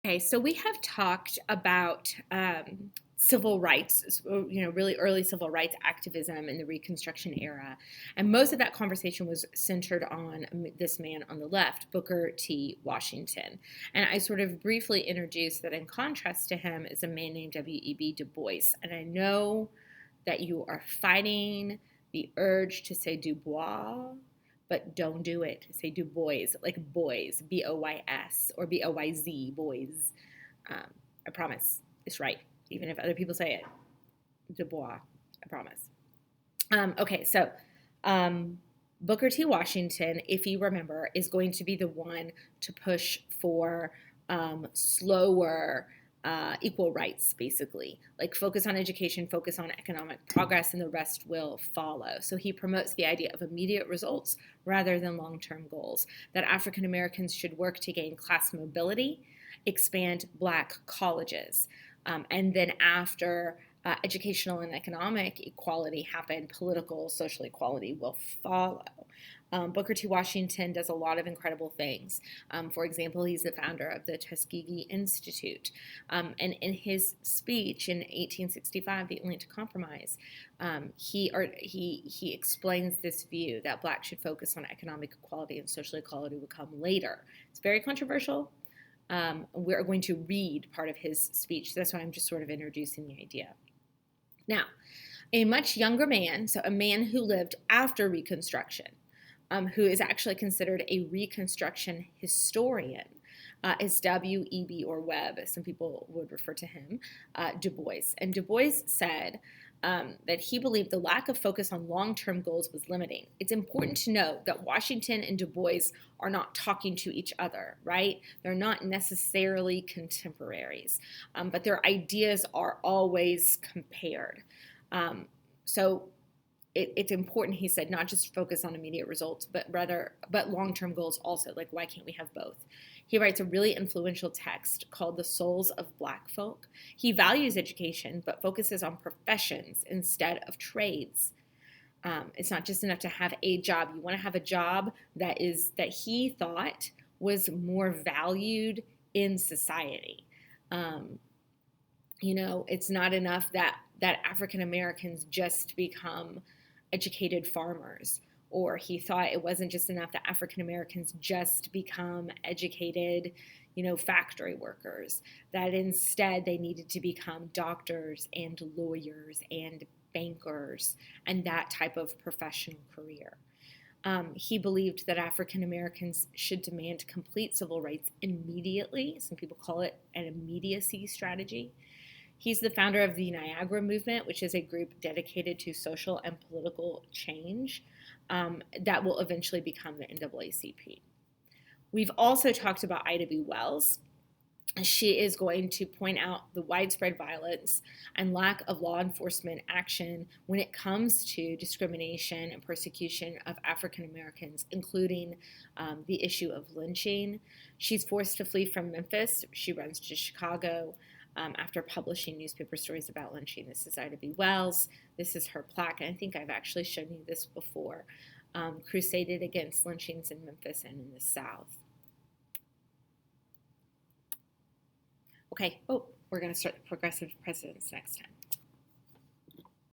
Okay, so we have talked about civil rights, really early civil rights activism in the Reconstruction era. And most of that conversation was centered on this man on the left, Booker T. Washington. And I sort of briefly introduced that in contrast to him is a man named W.E.B. Du Bois. And I know that you are fighting the urge to say Du Bois, but don't do it. Say Du Bois, like boys, Boys, or Boyz, boys. I promise it's right, even if other people say it. Du Bois, I promise. Okay, so Booker T. Washington, if you remember, is going to be the one to push for slower equal rights, basically. Like focus on education, focus on economic progress, and the rest will follow. So he promotes the idea of immediate results rather than long-term goals, that African Americans should work to gain class mobility, expand Black colleges, and then after educational and economic equality happen, political, social equality will follow. Booker T. Washington does a lot of incredible things. For example, he's the founder of the Tuskegee Institute. And in his speech in 1865, the Atlantic Compromise, he explains this view that Blacks should focus on economic equality and social equality will come later. It's very controversial. We're going to read part of his speech. That's why I'm just sort of introducing the idea. Now, a much younger man, so a man who lived after Reconstruction, who is actually considered a Reconstruction historian, is W.E.B. or Webb, as some people would refer to him, Du Bois. And Du Bois said that he believed the lack of focus on long-term goals was limiting. It's important to note that Washington and Du Bois are not talking to each other, right? They're not necessarily contemporaries, but their ideas are always compared. So it's important, he said, not just focus on immediate results, but long-term goals also. Like, why can't we have both? He writes a really influential text called The Souls of Black Folk. He values education, but focuses on professions instead of trades. It's not just enough to have a job. You want to have a job that he thought was more valued in society. It's not enough that African Americans just become educated farmers, or he thought it wasn't just enough that African Americans just become educated, factory workers, that instead they needed to become doctors and lawyers and bankers and that type of professional career. He believed that African Americans should demand complete civil rights immediately. Some people call it an immediacy strategy. He's the founder of the Niagara Movement, which is a group dedicated to social and political change that will eventually become the NAACP. We've also talked about Ida B. Wells. She is going to point out the widespread violence and lack of law enforcement action when it comes to discrimination and persecution of African Americans, including the issue of lynching. She's forced to flee from Memphis. She runs to Chicago after publishing newspaper stories about lynching. This is Ida B. Wells. This is her plaque, and I think I've actually shown you this before. Crusaded against lynchings in Memphis and in the South. Okay, we're going to start the progressive presidents next time.